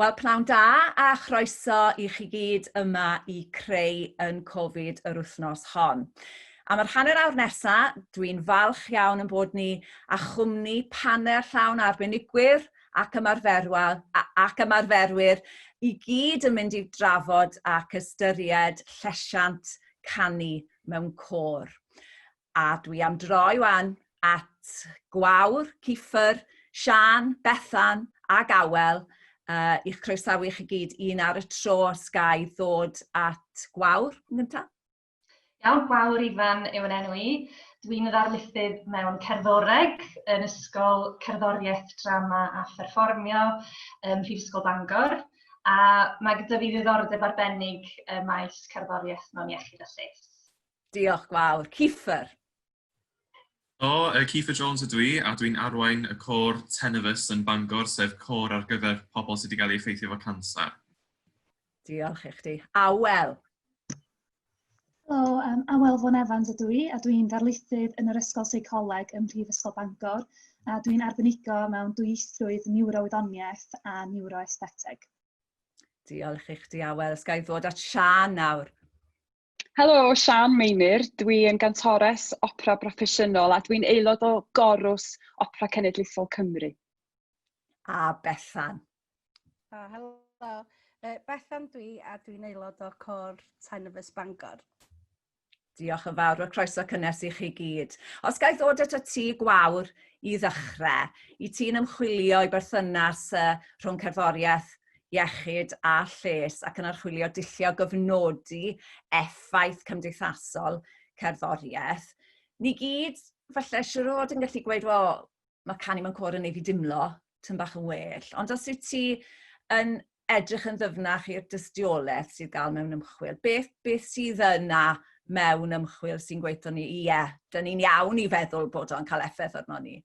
Wel, pnawn da a chroeso i chi gyd yma i creu yn Covid yr wythnos hon. Am yr hanner awr nesaf, dwi'n falch iawn yn bod ni a chwmni panel llawn arbenigwyr ac ymarferwyr i gyd yn mynd i drafod ac ystyried llesiant canu mewn côr. A dwi am droi wan at Gwawr, Ciffer, Sian, Bethan a Gawel i'ch croesawu chi gyd un ar y tro os gai ddod at Gwawr yn gyntaf. Iawn, Gwawr Ifan yw yn enw i. Dwi'n y ddarlithydd mewn cerddoreg yn ysgol cerddoriaeth, drama a pherfformio Mhrifysgol Bangor. A mae gyda fi ddiddordeb arbennig maes cerddoriaeth mewn iechyd a lles. Diolch Gwawr. Ciffer. Ciffer Jones ydw i, a dwi'n arwain y côr tenefus yn Bangor, sef côr ar gyfer pobl sydd wedi cael ei effeithio efo canser. Diolch i chdi. Awel. Helo, Awel Von Evans ydw i, a dwi'n darlithydd yn yr Ysgol Seicoleg ym Mhrifysgol Bangor, a dwi'n arbenigo mewn dwyieithrwydd niwrowyddoniaeth a niwroesthetig. Diolch i chdi, Awel. Os gai ddod at Sian nawr. Helo, Sian Meinir. Dwi'n gantores opera broffesiynol a dwi'n aelod o Gorws Opera Cenedlaethol Cymru. A Bethan. Helo, Bethan dwi a dwi'n aelod o Côr Tenefus Bangor. Diolch yn fawr o croeso cynnes i chi gyd. Os gai ddod at y ti Gwawr i ddechrau, i ti'n ymchwilio i berthynas rhwng cerddoriaeth, iechyd a lles ac yn archwilio dillio gofnodi effaith cymdeithasol cerddoriaeth. Ni gyd, falle, siwr o fod yn gallu gweud, wel, mae canu mewn côr yn ei fi dimlo, tyn bach yn well. Ond os wyt ti yn edrych yn ddyfnach i'r dystiolaeth sydd gael mewn ymchwil, beth sydd yna mewn ymchwil sy'n gweithio ni, dyn ni'n iawn i feddwl bod o'n cael effaith arno ni?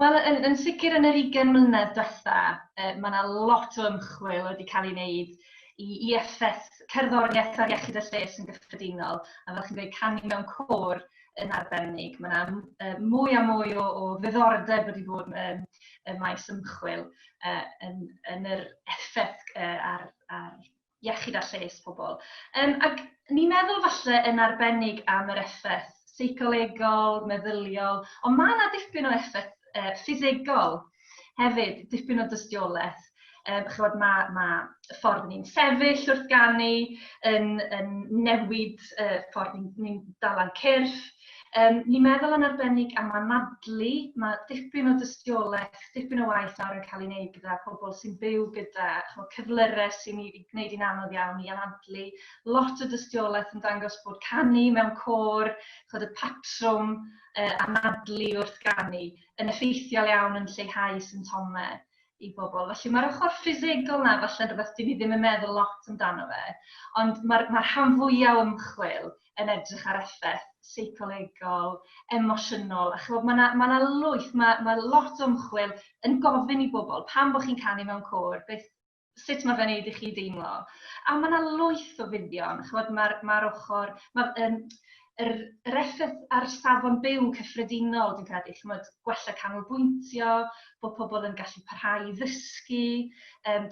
Wel, yn sicr yn yr 20 mlynedd diwetha, mae yna lot o ymchwil wedi cael ei wneud i effaith cerddoriaeth ar iechyd y lles yn gyffredinol. A fel chi'n dweud, canu mewn côr yn arbennig. Mae yna mwy a mwy o ddiddordeb wedi bod yn maes ymchwil yn yr effaith ar iechyd a lles pobl. Ac ni'n meddwl falle yn arbennig am yr effaith seicolegol, meddyliol, ond mae yna dipyn o effaith ffisegol hefyd, dipyn o dystiolaeth. Mae ffordd ni'n sefyll wrth ganu, yn newid ffordd ni'n dalan cyrff. Ni'n meddwl yn arbennig am anadlu, mae dipyn o dystiolaeth, dipyn o waith nawr yn cael ei wneud gyda pobl sy'n byw gyda cyflyrau sy'n ei gwneud i'n anodd iawn i anadlu. Lot o dystiolaeth yn dangos bod canu mewn côr, y patrwm anadlu wrth ganu yn effeithiol iawn yn lleihau symptomau i bobl. Felly mae'r ochr ffisegol na falle'n rhywbeth dyn ni ddim yn meddwl lot amdano fe, ond mae'r rhan fwyaf o ymchwil yn edrych ar effaith seicolegol, emosiynol. Mae yna lwyth, mae lot o ymchwil yn gofyn i bobl pam bod chi'n canu mewn côr, sut mae fe'n neud i chi deimlo. A mae yna lwyth o fideo. Mae'r ochr, yr effaith ar safon byw cyffredinol, dwi'n credu, gwella canolbwyntio, bod pobl yn gallu parhau i ddysgu,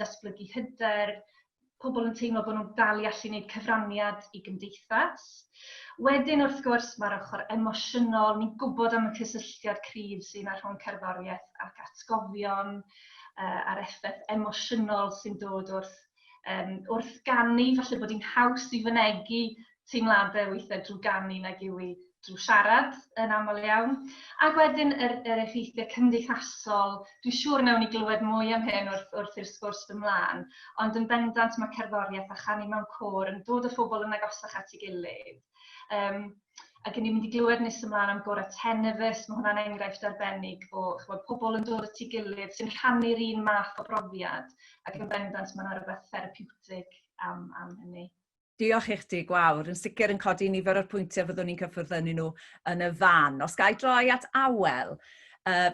datblygu hyder, pobl yn teimlo bod nhw'n dal i allu wneud cyfraniad i gymdeithas. Wedyn, wrth gwrs, mae'r ochr emosiynol. Ni'n gwybod am y cysylltiad cryf sy'n ar rhwng cerddoriaeth ac atgofion, a'r effaith emosiynol sy'n dod wrth ganu, falle bod hi'n haws i fynegu teimladau weithiau drwy ganu nag yw i drwy siarad yn aml iawn. Ac wedyn yr effeithiau cymdeithasol, dwi'n siŵr nawn ni glywed mwy am hyn wrth i'r sgwrs ymlaen, ond yn bendant mae cerddoriaeth a chanu mewn côr yn dod â phobl yn agosach at ei gilydd. Ac yn ni'n mynd i glywed nes ymlaen am gorau tenefus, mae hwnna'n enghraifft arbennig o pobl yn dod at ei gilydd sy'n rhannu'r un math o brofiad, ac yn bendant mae yna rhywbeth therapeutig am hynny. Diolch i chdi, Gwawr. Yn sicr yn codi nifer o'r pwyntiau fyddwn ni'n cyffwrdd ynyn nhw yn y fan. Os gai droi at Awel,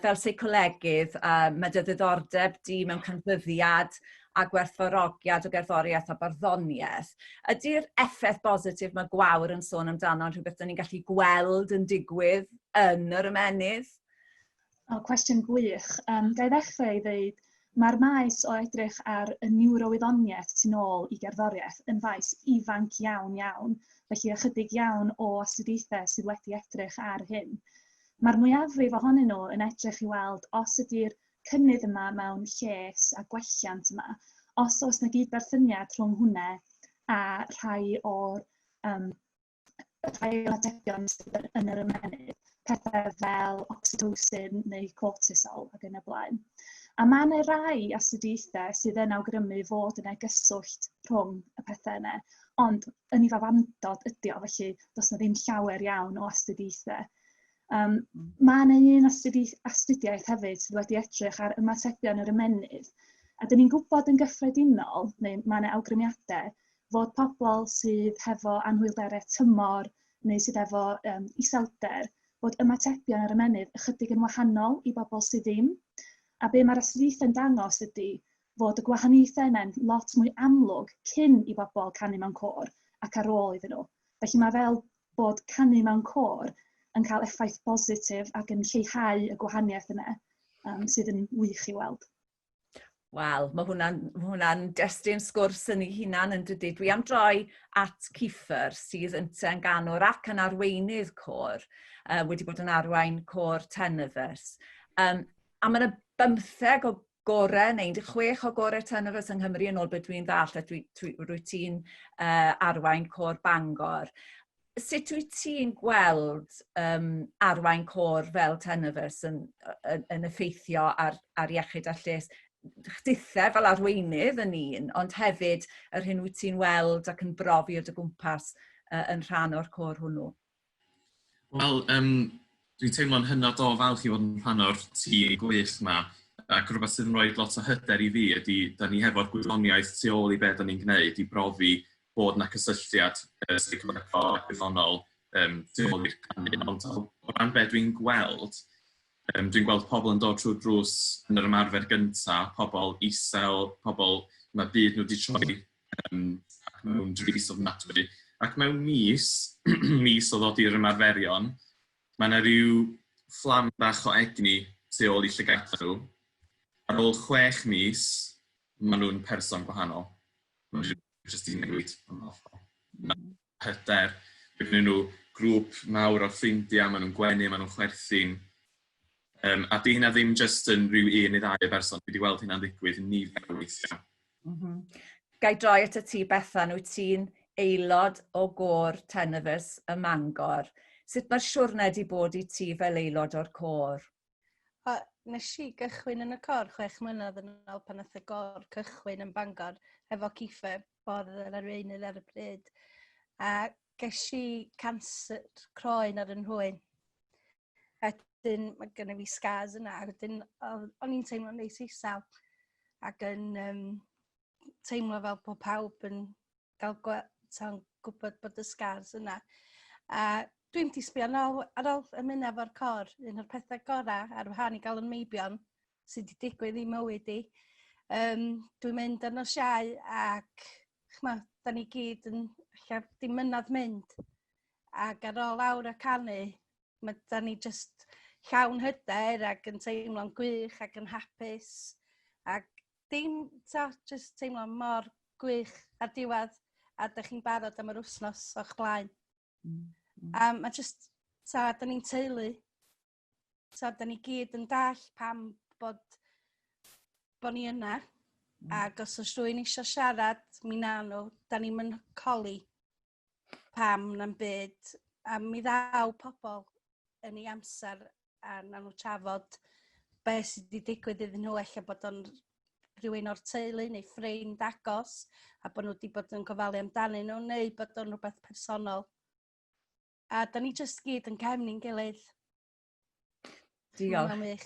fel seicolegydd, mae dy ddiddordeb di mewn canfyddiad a gwerthfawrogiad o gerddoriaeth a barddoniaeth. Ydy'r effaith bositif mae Gwawr yn sôn amdano yn rhywbeth ni'n gallu gweld yn digwydd yn yr ymennydd? Cwestiwn gwych. Ga i ddechrau i ddweud, Mae'r maes o edrych ar y niwrowyddoniaeth sy'n ôl i gerddoriaeth yn faes ifanc iawn, felly ychydig iawn o astudiaethau sydd wedi edrych ar hyn. Mae'r mwyafrif ohonyn nhw yn edrych i weld os ydy'r cynnydd yma mewn lles a gwelliant yma, os oes yna gydberthyniad rhwng hwnna a rhai o'r atebion sydd yn yr ymennydd, pethau fel oxytocin neu cortisol ac yn y blaen. A mae yna rai astudiaethau sydd yn awgrymu fod yna gyswllt rhwng y pethau yna, ond yn ei fawandod ydy o, felly does yna ddim llawer iawn o astudiaethau. Mae yna un astudiaeth hefyd sydd wedi edrych ar ymatebion yr ymennydd, a dyn ni'n gwybod yn gyffredinol, neu mae yna awgrymiadau, fod pobl sydd hefo anhwylderau tymor neu sydd efo iselder, bod ymatebion yr ymennydd ychydig yn wahanol i bobl sydd ddim. A be mae'r astudiaethau'n dangos ydy fod y gwahaniaethau yna'n lot mwy amlwg cyn i bobl canu mewn côr ac ar ôl iddyn nhw. Felly mae fel bod canu mewn côr yn cael effaith positif ac yn lleihau y gwahaniaeth yna sydd yn wych i weld. Wel, mae hwnna'n destun sgwrs yn ei hunan yn dydy. Dwi am droi at Ciffer sydd yn ganwr ac yn arweinydd côr, wedi bod yn arwain côr Tenefus. A mae yna 15 o gorau, neu 16 o gorau Tenefus yng Nghymru yn ôl beth dwi'n ddall, rwyt ti'n arwain côr Bangor. Sut wyt ti'n gweld arwain côr fel Tenefus yn effeithio ar iechyd a lles? Chdithau fel arweinydd yn un, ond hefyd yr hyn wyt ti'n weld ac yn brofi o dy gwmpas yn rhan o'r côr hwnnw. Wel, dwi'n teimlo'n hynod o falch i fod yn rhan o'r tîm gwych yma, ac rhywbeth sydd yn rhoi lot o hyder i fi ydy, da ni hefo'r gwyddoniaeth tu ôl i beth da ni'n gwneud i brofi bod yna cysylltiad stigmatol a gwyddonol tu ôl i'r canu. Ond o ran beth dwi'n gweld pobl yn dod trwy'r drws yn yr ymarfer gyntaf, pobl isel, pobl mae byd nhw wedi troi ac mewn dris ofnadwy. Ac mewn mis o ddod i'r ymarferion, mae yna rhyw fflam bach o egni tu ôl i llygaid nhw. Ar ôl 6 mis, maen nhw'n person gwahanol. Maen nhw'n jyst i newid. Hyder. Gyda nhw grŵp mawr o ffrindiau, maen nhw'n gwenu, maen nhw'n chwerthin. A di hynna ddim jyst yn rhyw 1 neu 2 person. Dwi wedi weld hynna'n digwydd yn nifer o weithiau. Gai droi at y ti Bethan, wyt ti'n aelod o gôr Tenefus y Mangor. Sut mae'r siwrne wedi bod i ti fel aelod o'r côr? Nes i gychwyn yn y côr 6 mlynedd yn ôl pan nath y côr cychwyn yn Bangor efo Ciffer bod yr arweinydd ar y pryd. A ges i canser croen ar 'y nhwyn. A wedyn mae gennym fi scars yna. A wedyn o'n i'n teimlo'n neis isel ac yn teimlo fel bod pawb yn gwybod bod y scars yna. A dwi'n wedi sbio nôl ar ôl ymuno efo'r côr, un o'r pethau gorau ar wahân i gael yn meibion sydd wedi digwydd i mywyd i. Dwi'n mynd yn o siau ac da ni gyd yn dim mynadd mynd. Ac ar ôl awr y canu, da ni jyst llawn hyder ac yn teimlo'n gwych ac yn hapus. Ac dim jyst teimlo mor gwych ar diwedd a da chi'n barod am yr wthnos o'ch blaen. Mae jyst, da ni'n teulu, da ni gyd yn dall pam bod ni yna, ac os oes rhywun eisiau siarad, mi na nhw, da ni'n mynd coli pam na'n byd, a mi ddaw pobl yn ei amser a na nhw trafod beth sydd wedi digwydd iddyn nhw, ella bod o'n rhywun o'r teulu neu ffrind agos, a bod nhw wedi bod yn gofalu amdanyn nhw, neu bod o'n rhywbeth personol. A da ni jyst gyd yn cefn i'n gilydd. Diolch.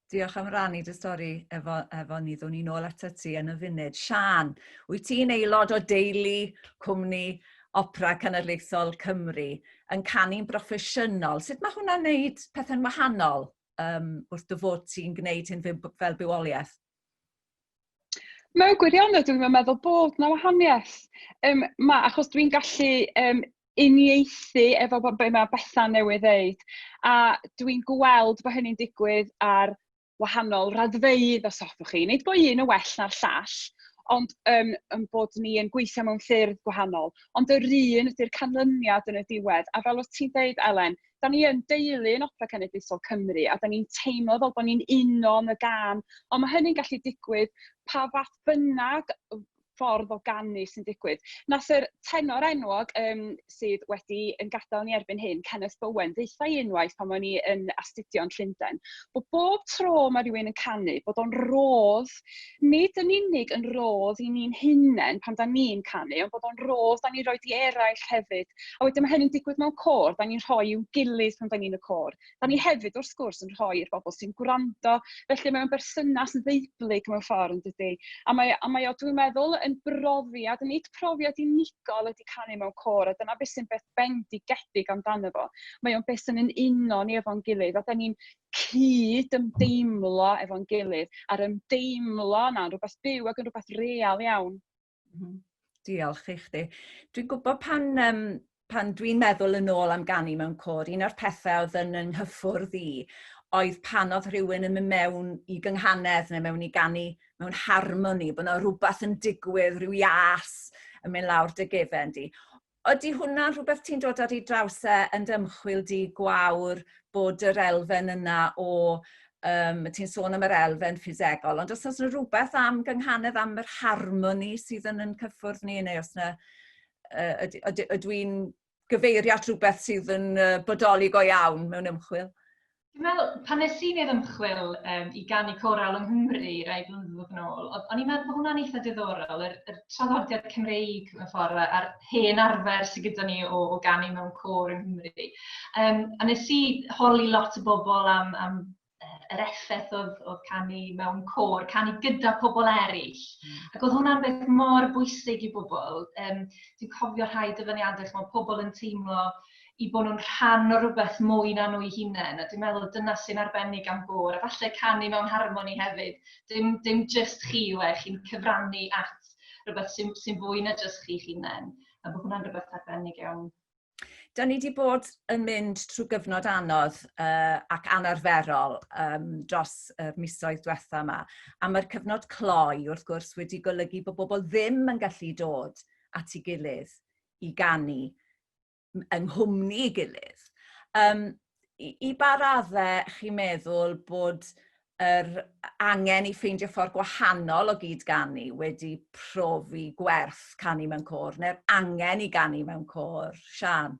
Diolch am rannu dy stori efo ni. Ddwn ni nôl at ti yn y funud. Sian, wyt ti'n aelod o deulu cwmni Opera Cenedlaethol Cymru yn canu'n broffesiynol? Sut mae hwnna'n gwneud pethau'n wahanol wrth dy fod ti'n gwneud hyn fel bywoliaeth? Mewn gwirionedd dwi'n meddwl bod yna wahaniaeth. Achos dwi'n gallu uniaethu efo be mae Bethan newydd ddeud. A dwi'n gweld bod hynny'n digwydd ar wahanol raddfeydd os hoffwch chi. Nid bod un yn well na'r llall, ond bod ni yn gweithio mewn ffyrdd gwahanol. Ond yr un ydy'r canlyniad yn y diwedd. A fel oedd ti'n dweud, Elen, da ni yn deulu yn Opera Cenedlaethol Cymru, a da ni'n teimlo fel bod ni'n uno yn y gan. Ond mae hynny'n gallu digwydd pa fath bynnag ffordd o ganu sy'n digwydd. Nath yr tenor enwog sydd wedi yn gadael ni erbyn hyn, Kenneth Bowen, ddeitha i unwaith pan o'n i yn astudio yn Llundain, bod bob tro mae rhywun yn canu, bod o'n rodd, nid yn unig yn rodd i ni'n hunain pan da ni'n canu, ond bod o'n rodd da ni'n rhoi i eraill hefyd. A wedyn mae hynny'n digwydd mewn cor, da ni'n rhoi i'w gilydd pan da ni'n y cor. Da ni hefyd wrth gwrs yn rhoi i'r bobl sy'n gwrando, felly mewn berthynas yn ddeiblyg mewn ffordd yn dydy. A mae o, dwi'n meddwl, yn brofiad, nid profiad unigol ydy canu mewn cor, a dyna beth sy'n beth bendigedig amdano fo. Mae o'n beth sy'n yn uno ni efo'n gilydd, a da ni'n cyd ymdeimlo efo'n gilydd, a'r ymdeimlo yna'n rhywbeth byw ac yn rhywbeth real iawn. Diolch i chdi. Dwi'n gwybod pan dwi'n meddwl yn ôl am ganu mewn cor, un o'r pethau oedd yn nghyffwrdd i, oedd pan oedd rhywun yn mynd mewn i gynghanedd neu mewn i ganu mewn harmoni, bod yna rhywbeth yn digwydd, rhyw ias yn mynd lawr dy gefen di. Ydy hwnna rhywbeth ti'n dod ar ei draws yn ymchwil di gwawr bod yr elfen yna o, ti'n sôn am yr elfen ffisegol, ond os oes yna rhywbeth am gynghanedd am yr harmoni sydd yn cyffwrdd ni, neu os yna, ydw i'n gyfeirio at rhywbeth sydd yn bodoli go iawn mewn ymchwil? Dwi'n meddwl, pan nes i wneud ymchwil i ganu coral yng Nghymru rai blynyddoedd yn ôl, o'n i'n meddwl bod hwnna'n eitha diddorol, yr traddodiad Cymreig mewn ffordd, a'r hen arfer sydd gyda ni o ganu mewn cor yng Nghymru. A nes i holi lot o bobl am yr effaith oedd canu mewn cor, canu gyda pobl eraill. Ac oedd hwnna'n beth mor bwysig i bobl. Dwi'n cofio rhai dyfyniadau mae pobl yn teimlo i bod nhw'n rhan o rhywbeth mwy na nhw eu hunain. A dwi'n meddwl dyna sy'n arbennig am gor. A falle canu mewn harmoni hefyd. Dim just chi yw chi'n cyfrannu at rhywbeth sy'n fwy na just chi'ch hunain. A bod hwnna'n rhywbeth arbennig iawn. Da ni wedi bod yn mynd trwy gyfnod anodd ac anarferol dros y misoedd diwetha yma. A mae'r cyfnod cloi, wrth gwrs, wedi golygu bod bobl ddim yn gallu dod at ei gilydd i ganu yng nghwmni ei gilydd. I ba raddau chi'n meddwl bod yr angen i ffeindio ffordd gwahanol o gyd ganu wedi profi gwerth canu mewn cor, neu'r angen i ganu mewn cor? Sian?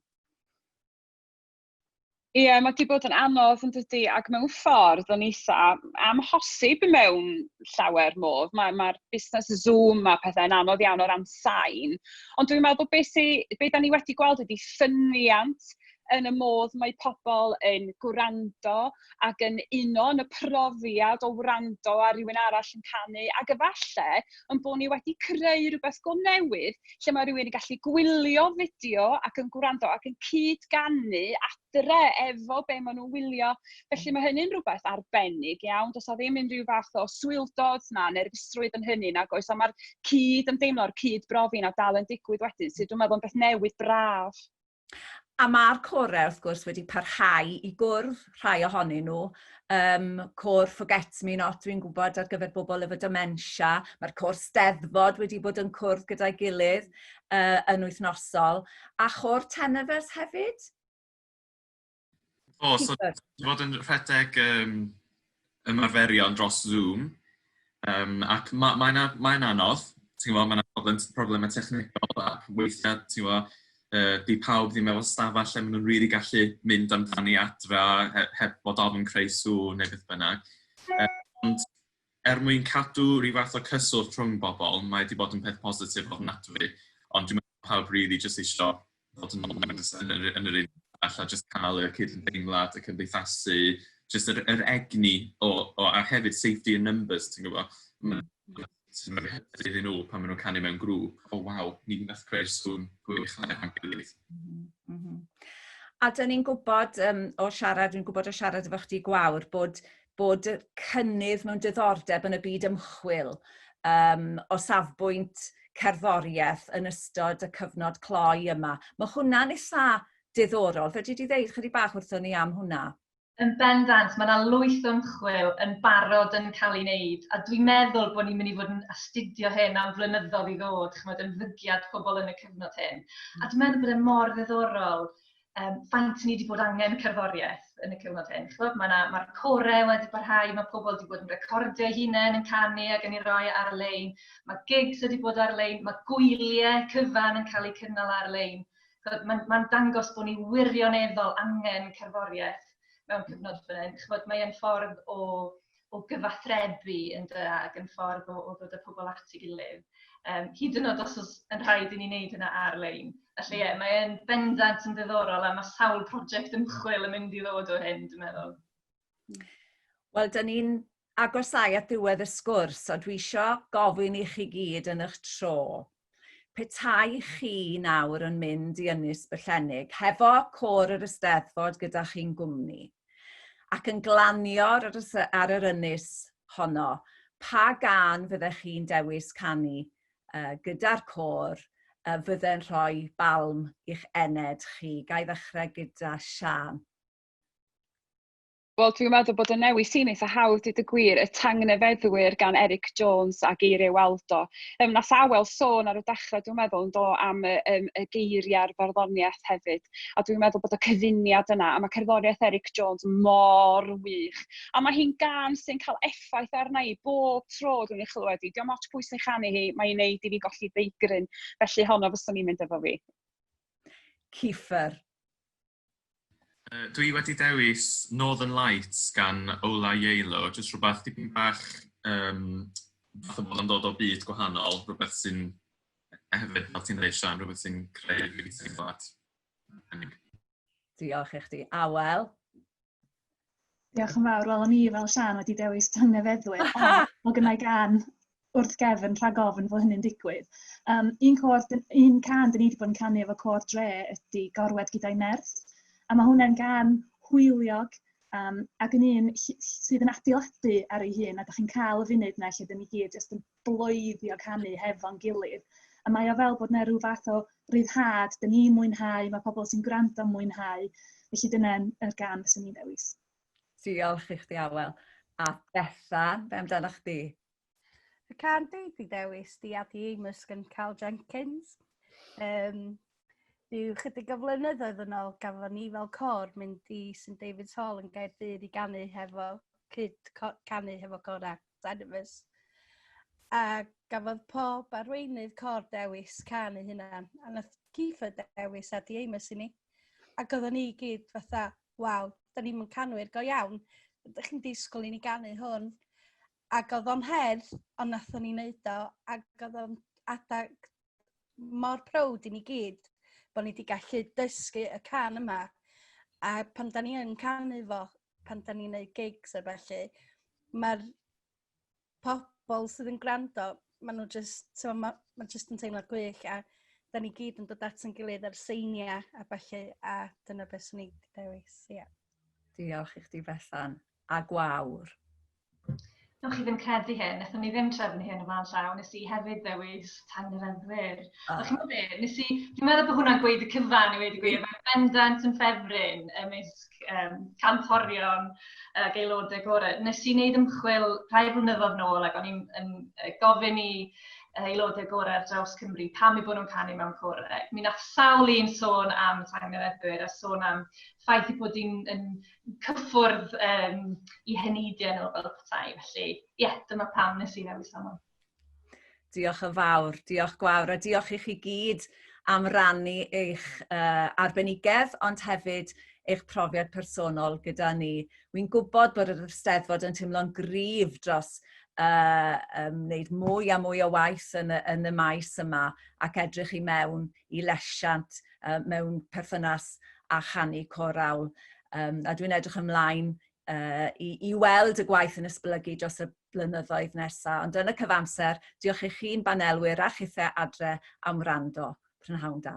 Ie, mae wedi bod yn anodd yn dydy, ac mewn ffordd yn eitha amhosib mewn llawer modd. Mae'r busnes Zoom a pethau'n anodd iawn o ran sain. Ond dwi'n meddwl beth da ni wedi gweld ydy ffyniant yn y modd mae pobl yn gwrando ac yn uno yn y profiad o wrando a rhywun arall yn canu, ac efallai yn bod ni wedi creu rhywbeth go newydd lle mae rhywun yn gallu gwylio fideo ac yn gwrando ac yn cyd-ganu adre efo be maen nhw'n wylio. Felly mae hynny'n rhywbeth arbennig iawn. Does o ddim unrhyw fath o swildod na nerfusrwydd yn hynny, nag oes, a mae'r cyd-ymdeimlo'r cyd-brofi na dal yn digwydd wedyn, sydd dwi'n meddwl yn beth newydd braf. A mae'r corau, wrth gwrs, wedi parhau i gwrdd rhai ohonyn nhw. Cor Forget Me Not, dwi'n gwybod, ar gyfer bobl efo dementia. Mae'r cor Steddfod wedi bod yn cwrdd gyda'i gilydd yn wythnosol. A chor Tenefers hefyd? So wedi bod yn rhedeg ymarferion dros Zoom. Ac mae'n anodd. Mae'n problemau technegol ac weithiau, di pawb ddim efo stafell lle maen nhw'n rili gallu mynd amdani adra heb bod ofn creu sŵn neu beth bynnag. Ond mwyn cadw rhyw fath o cyswllt rhwng bobl, mae wedi bod yn peth positif ofnadwy. Ond dwi'n meddwl pawb rili jyst eisiau fod yn yr un all a jyst cael y cyd-ymdeimlad, y cymdeithasu, jyst yr egni a hefyd safety in numbers, ti'n gwybod? Iddyn nhw pan maen nhw'n canu mewn grŵp. Waw, ni'n gallu creu'r sŵn gwych a'n gilydd. A dyn ni'n gwybod o siarad efo chdi Gwawr, bod y cynnydd mewn diddordeb yn y byd ymchwil o safbwynt cerddoriaeth yn ystod y cyfnod cloi yma. Mae hwnna'n eitha diddorol. Fedri di ddeud chydig bach wrthon ni am hwnna? Yn bendant, mae yna lwyth o ymchwil yn barod yn cael ei wneud, a dwi'n meddwl bod ni'n mynd i fod yn astudio hyn am flynyddoedd i ddod, chymod, yn fygiad pobl yn y cyfnod hyn. A dwi'n meddwl bod e mor ddiddorol faint ni wedi bod angen cerddoriaeth yn y cyfnod hyn. Mae'r corau wedi parhau, mae pobl wedi bod yn recordio hunain yn canu ac yn ei roi ar-lein. Mae gigs wedi bod ar-lein, mae gwyliau cyfan yn cael eu cynnal ar-lein. Mae'n dangos bod ni wirioneddol angen cerddoriaeth mewn cyfnod fan hyn. Mae'n ffordd o gyfathrebu ac yn ffordd o ddod y pobl at ei gilydd. Hyd yn oed os yn rhaid i ni wneud hynna ar-lein. Felly mae'n bendant yn ddiddorol a mae sawl prosiect ymchwil yn mynd i ddod o hyn, dwi'n meddwl. Wel, dyn ni'n agosáu at ddiwedd y sgwrs, a dwi eisiau gofyn i chi gyd yn eich tro. Petai chi nawr yn mynd i ynys Byllenig hefo cor yr Eisteddfod gyda chi'n gwmni ac yn glanio ar yr ynys honno, pa gân fyddech chi'n dewis canu gyda'r cor fydde'n rhoi balm i'ch ened chi? Ga i ddechrau gyda Sian. Wel, dwi'n meddwl bod y newis sy'n eitha hawdd i dy gwir, y tangnefeddwyr gan Eric Jones a geiriau Waldo. Nath Awel sôn ar y dechrau, dwi'n meddwl, yn dod am y geiriau'r barddoniaeth hefyd. A dwi'n meddwl bod y cyfuniad yna, a mae cerddoriaeth Eric Jones mor wych. A mae hi'n gan sy'n cael effaith arna i bob tro dwi'n ei chlywed i. Diolch ots pwysau chanu hi, mae'n wneud i fi golli beigryn. Felly honno fyswn i'n mynd efo fi. Ciffer. Dwi wedi dewis Northern Lights gan Ola Ielo, jyst rhywbeth dipyn bach fath o bod yn dod o byd gwahanol, rhywbeth sy'n hefyd, fel ti'n dweud Sian, rhywbeth sy'n creu rili teimlad. Diolch i chdi. Awel? Diolch yn fawr. Wel, o'n i fel Sian wedi dewis tangnefeddwyr, o gynnau gan wrth gefn rhag ofn fod hynny'n digwydd. Un can dyn ni wedi bod yn canu efo cor dre ydy Gorwedd gyda'i nerth. A mae hwnna'n gan hwyliog ac yn un sydd yn adeiladu ar ei hun, a da chi'n cael y funud yna lle dyn ni gyd jyst yn bloeddio canu hefo'n gilydd. A mae o fel bod yna rhyw fath o ryddhad, dyn ni'n mwynhau, mae pobl sy'n gwrando yn mwynhau, felly dyna'n gan fyswn ni'n dewis. Diolch i chdi, Awel. A Bethan, be amdano chdi? Y can dwi dewis di Adi Amos gan Carl Jenkins. Dyw chydig o flynyddoedd yn ôl gafon ni fel cor mynd i St David's Hall yn Gaerdydd i canu hefo cora Anonymous. A gafodd pob arweinydd cor dewis canu hynna. A nath Ciffer dewis Adi Amos i ni. Ac oedden ni gyd fatha, waw, da ni'n canwyr go iawn. Ydych chi'n disgwyl i ni canu hwn. Ac oedd o'n her, ond nathon ni wneud o. Ac oedd o'n adag mor prowd i ni gyd. Bod ni wedi gallu dysgu y can yma, a pan da ni yn canu fo, pan da ni'n gwneud gigs a felly, mae'r pobl sydd yn gwrando, maen jyst yn teimlo gwych, a da ni gyd yn dod at yn gilydd ar seiniau a felly, a dyna beth sy'n ni wedi dewis. Yeah. Diolch i chdi, Bethan. A Gwawr. Nwch chi ddim credu hyn, nethon ni ddim trefnu hyn o flaen llaw, nes i hefyd ddewis tangnefeddwyr. Dwi'n meddwl bod hwnna'n gweud y cyfan i wedi gweud, mae'n bendant yn ffefryn ymysg cantorion ac aelodau gorau. Nes i wneud ymchwil rhai blynyddoedd nôl ac o'n i'n gofyn i aelodau gorau ar draws Cymru pam i bod nhw'n canu mewn corau. Mi nath sawl un sôn am tangnefeddwyr a sôn am ffaith i bod yn cyffwrdd i heneiddio nhw fel petai. Felly, dyma pam nes i ddewis am. Diolch yn fawr, diolch Gwawr, a diolch i chi gyd am rannu eich arbenigedd, ond hefyd eich profiad personol gyda ni. Wy'n gwybod bod yr Eisteddfod yn teimlo'n gryf dros wneud mwy a mwy o waith yn y maes yma ac edrych i mewn i Llesiant mewn perthynas a chanu corawl. A dwi'n edrych ymlaen i weld y gwaith yn esblygu dros y blynyddoedd nesaf. Ond yn y cyfamser, diolch i chi'n banelwyr a chithau adre am wrando. Prynhawn da.